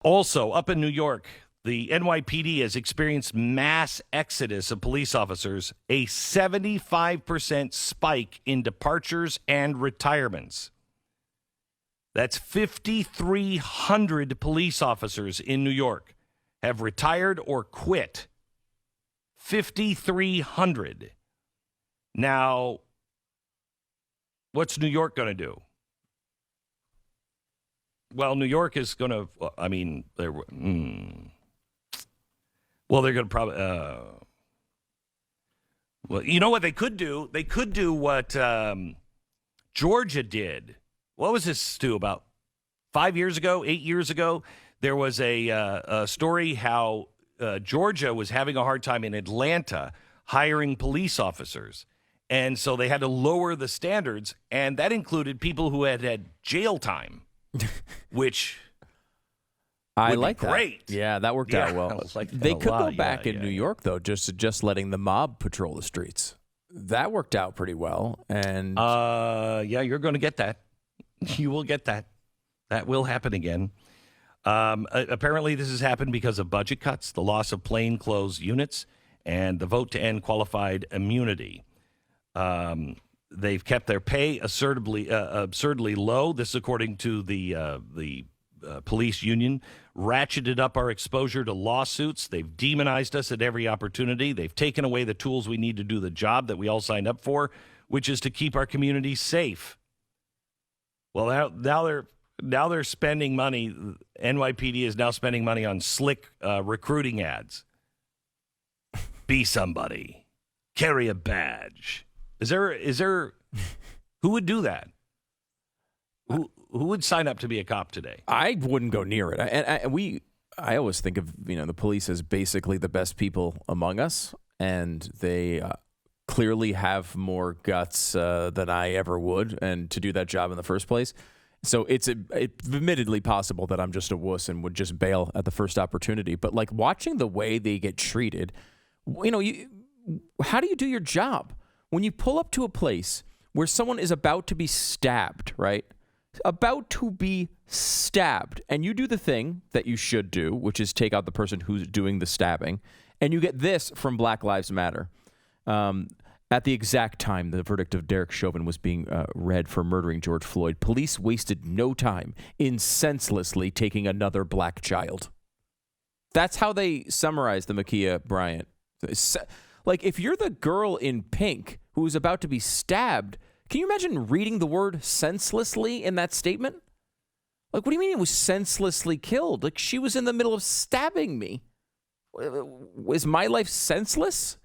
Also, up in New York, the NYPD has experienced mass exodus of police officers, a 75% spike in departures and retirements. That's 5,300 police officers in New York have retired or quit. 5,300. Now, what's New York going to do? Well, New York is going to, they're going to probably, well, you know what they could do? They could do what Georgia did. What was this, Stu, about 8 years ago? There was a story how Georgia was having a hard time in Atlanta hiring police officers. And so they had to lower the standards, and that included people who had jail time, which I would like be great. That. Yeah, that worked out well. They could go back in New York, though, just letting the mob patrol the streets. That worked out pretty well. And you're going to get that. You will get that. That will happen again. Apparently, this has happened because of budget cuts, the loss of plainclothes units, and the vote to end qualified immunity. They've kept their pay absurdly low. This, according to the police union, ratcheted up our exposure to lawsuits. They've demonized us at every opportunity. They've taken away the tools we need to do the job that we all signed up for, which is to keep our communities safe. Well, now they're spending money. NYPD is now spending money on slick recruiting ads. Be somebody. Carry a badge. Is there who would do that? Who would sign up to be a cop today? I wouldn't go near it. I always think of the police as basically the best people among us, and they clearly have more guts than I ever would, and to do that job in the first place. So it's admittedly possible that I'm just a wuss and would just bail at the first opportunity. But like watching the way they get treated, how do you do your job? When you pull up to a place where someone is about to be stabbed, right? About to be stabbed, and you do the thing that you should do, which is take out the person who's doing the stabbing, and you get this from Black Lives Matter. At the exact time the verdict of Derek Chauvin was being read for murdering George Floyd, police wasted no time in senselessly taking another black child. That's how they summarize the Ma'Khia Bryant. Like, if you're the girl in pink who is about to be stabbed, can you imagine reading the word senselessly in that statement? Like, what do you mean it was senselessly killed? Like, she was in the middle of stabbing me. Is my life senseless?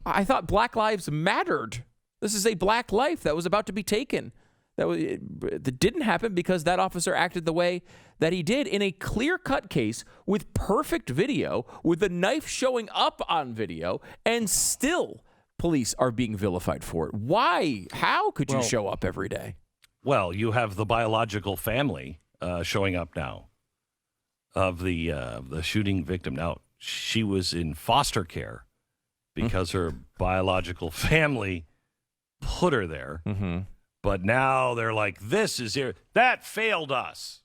I thought Black Lives mattered. This is a black life that was about to be taken. That didn't happen because that officer acted the way that he did in a clear-cut case with perfect video, with the knife showing up on video, and still police are being vilified for it. Why? How could you show up every day? Well, you have the biological family showing up now of the shooting victim. Now, she was in foster care because her biological family put her there. Mm-hmm. But now they're like, this is here. That failed us.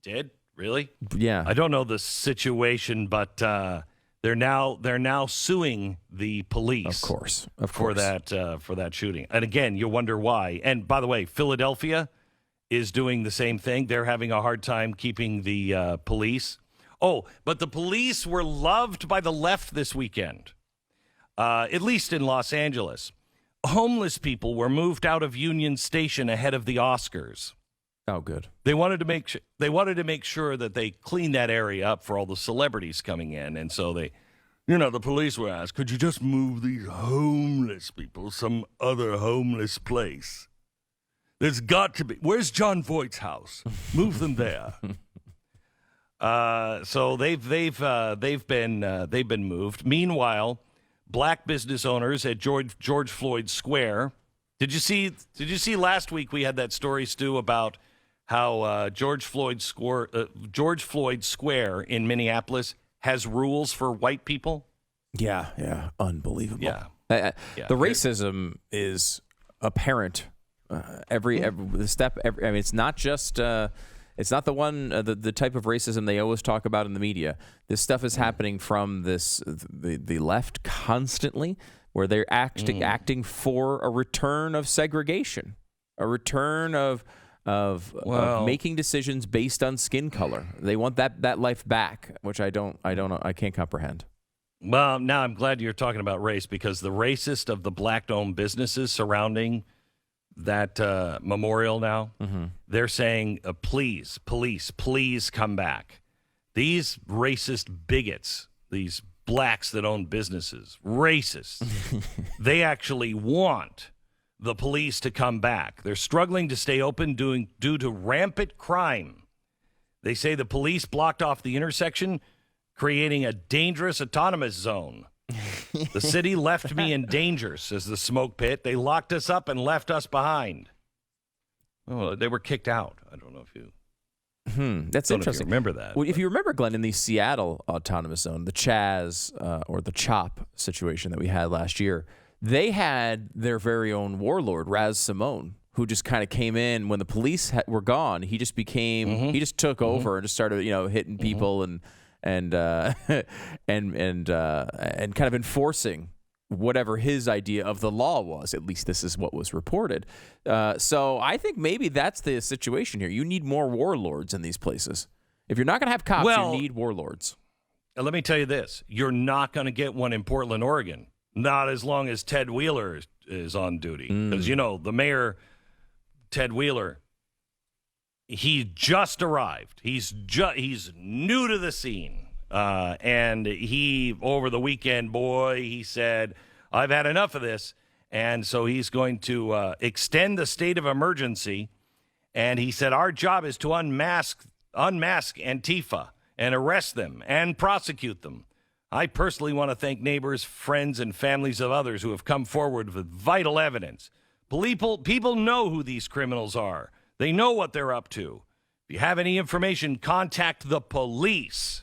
Did? Really? Yeah. I don't know the situation, but they're now suing the police. Of course. For that shooting. And again, you wonder why. And by the way, Philadelphia is doing the same thing. They're having a hard time keeping the police. Oh, but the police were loved by the left this weekend, at least in Los Angeles. Homeless people were moved out of Union Station ahead of the Oscars. Oh, good. They wanted to make sure that they cleaned that area up for all the celebrities coming in, and so the police were asked, "Could you just move these homeless people some other homeless place? There's got to be. Where's John Voight's house? Move them there." So they've been moved. Meanwhile, black business owners at George Floyd Square. Did you see last week we had that story, Stu, about how George Floyd Square in Minneapolis has rules for white people? Yeah, unbelievable. Yeah. The racism is apparent every step. It's not just It's not the one, the type of racism they always talk about in the media. This stuff is happening from the left constantly, where they're acting for a return of segregation, a return of making decisions based on skin color. They want that life back, which I can't comprehend. Well, now I'm glad you're talking about race, because the racist of the black-owned businesses surrounding that memorial now, they're saying, please, police, please come back. These racist bigots, these blacks that own businesses, racists, they actually want the police to come back. They're struggling to stay open due to rampant crime. They say the police blocked off the intersection, creating a dangerous autonomous zone. The city left me in danger, says the smoke pit. They locked us up and left us behind. Oh, they were kicked out. I don't know if you... That's interesting. Remember that? Well, if you remember, Glenn, in the Seattle autonomous zone, the Chaz or the CHOP situation that we had last year, they had their very own warlord, Raz Simone, who just kind of came in when the police were gone. He just became, he just took over and just started, hitting people and kind of enforcing whatever his idea of the law was. At least this is what was reported. So I think maybe that's the situation here. You need more warlords in these places. If you're not going to have cops, you need warlords. Let me tell you this. You're not going to get one in Portland, Oregon. Not as long as Ted Wheeler is on duty. Because, the mayor, Ted Wheeler, he just arrived. He's new to the scene. And he, over the weekend, he said, I've had enough of this. And so he's going to extend the state of emergency. And he said, our job is to unmask Antifa and arrest them and prosecute them. I personally want to thank neighbors, friends, and families of others who have come forward with vital evidence. People know who these criminals are. They know what they're up to. If you have any information, contact the police.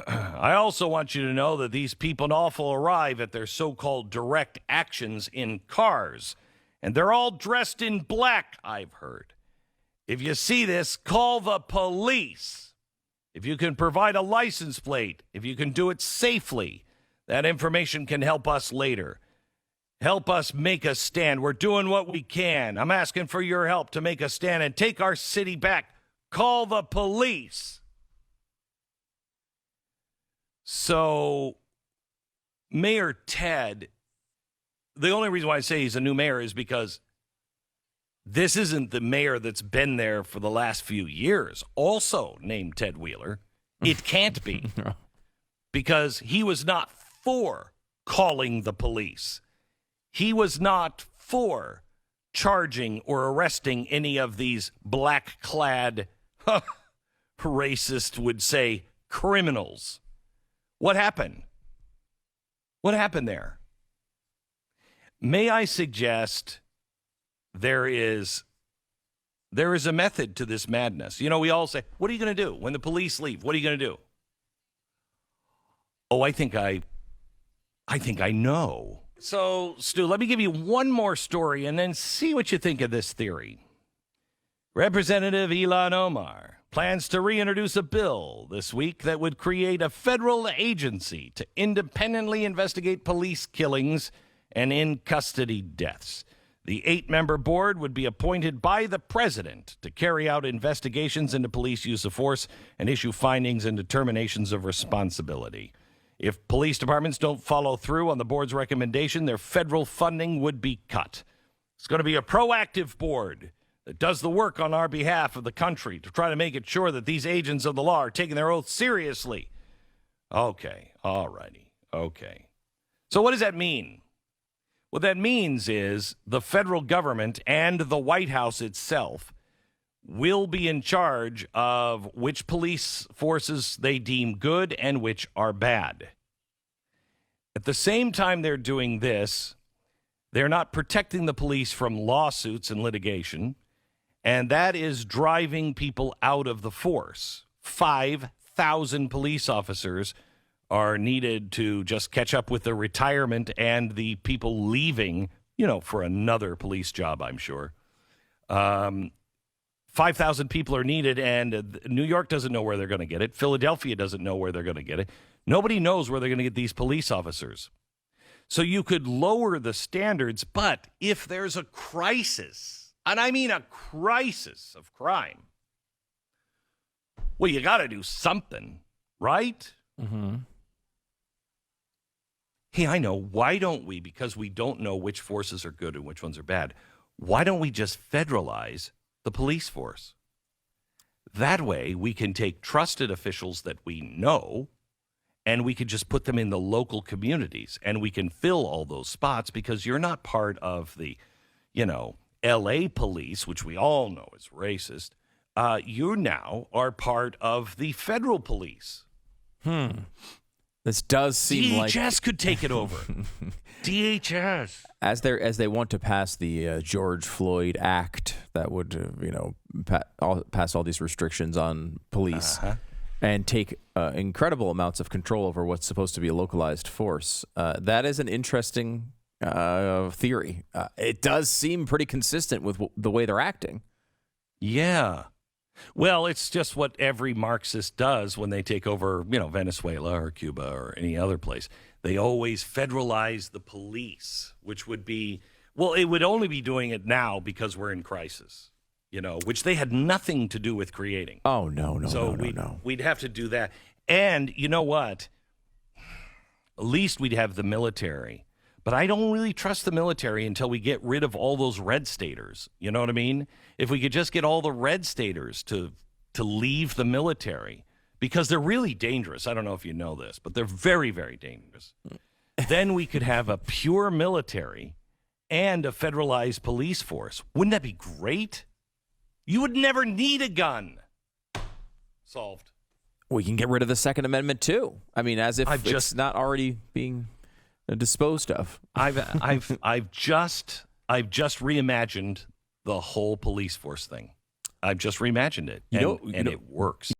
I also want you to know that these people often arrive at their so-called direct actions in cars, and they're all dressed in black, I've heard. If you see this, call the police. If you can provide a license plate, if you can do it safely, that information can help us later. Help us make a stand. We're doing what we can. I'm asking for your help to make a stand and take our city back. Call the police. So, Mayor Ted, the only reason why I say he's a new mayor is because this isn't the mayor that's been there for the last few years, also named Ted Wheeler. It can't be, because he was not for calling the police. He was not for charging or arresting any of these black-clad, racist would say, criminals. What happened? What happened there? May I suggest there is a method to this madness. We all say, what are you going to do when the police leave? What are you going to do? Oh, I think I know. So, Stu, let me give you one more story and then see what you think of this theory. Representative Ilhan Omar plans to reintroduce a bill this week that would create a federal agency to independently investigate police killings and in-custody deaths. The 8-member board would be appointed by the president to carry out investigations into police use of force and issue findings and determinations of responsibility. If police departments don't follow through on the board's recommendation, their federal funding would be cut. It's going to be a proactive board that does the work on our behalf of the country to try to make it sure that these agents of the law are taking their oath seriously. Okay, all righty, okay. So what does that mean? What that means is the federal government and the White House itself will be in charge of which police forces they deem good and which are bad. At the same time they're doing this, they're not protecting the police from lawsuits and litigation, and that is driving people out of the force. 5,000 police officers are needed to just catch up with the retirement and the people leaving, for another police job, I'm sure. 5,000 people are needed, and New York doesn't know where they're going to get it. Philadelphia doesn't know where they're going to get it. Nobody knows where they're going to get these police officers. So you could lower the standards, but if there's a crisis, and I mean a crisis of crime, well, you got to do something, right? Mm-hmm. Hey, I know. Why don't we, because we don't know which forces are good and which ones are bad, why don't we just federalize the police force? That way we can take trusted officials that we know and we can just put them in the local communities and we can fill all those spots because you're not part of the, LA police, which we all know is racist. You now are part of the federal police. This does seem like DHS could take it over. DHS. as they want to pass the George Floyd Act that would pass all these restrictions on police and take incredible amounts of control over what's supposed to be a localized force. That is an interesting theory. It does seem pretty consistent with the way they're acting. Yeah. Well, it's just what every Marxist does when they take over, Venezuela or Cuba or any other place. They always federalize the police, which would be, it would only be doing it now because we're in crisis, which they had nothing to do with creating. Oh, no. We'd have to do that. And you know what? At least we'd have the military. But I don't really trust the military until we get rid of all those red staters. You know what I mean? If we could just get all the red staters to leave the military, because they're really dangerous. I don't know if you know this, but they're very, very dangerous. Then we could have a pure military and a federalized police force. Wouldn't that be great? You would never need a gun. Solved. We can get rid of the Second Amendment too. I mean, as if it's not already being disposed of. I've just reimagined the whole police force thing. I've just reimagined it, and it works.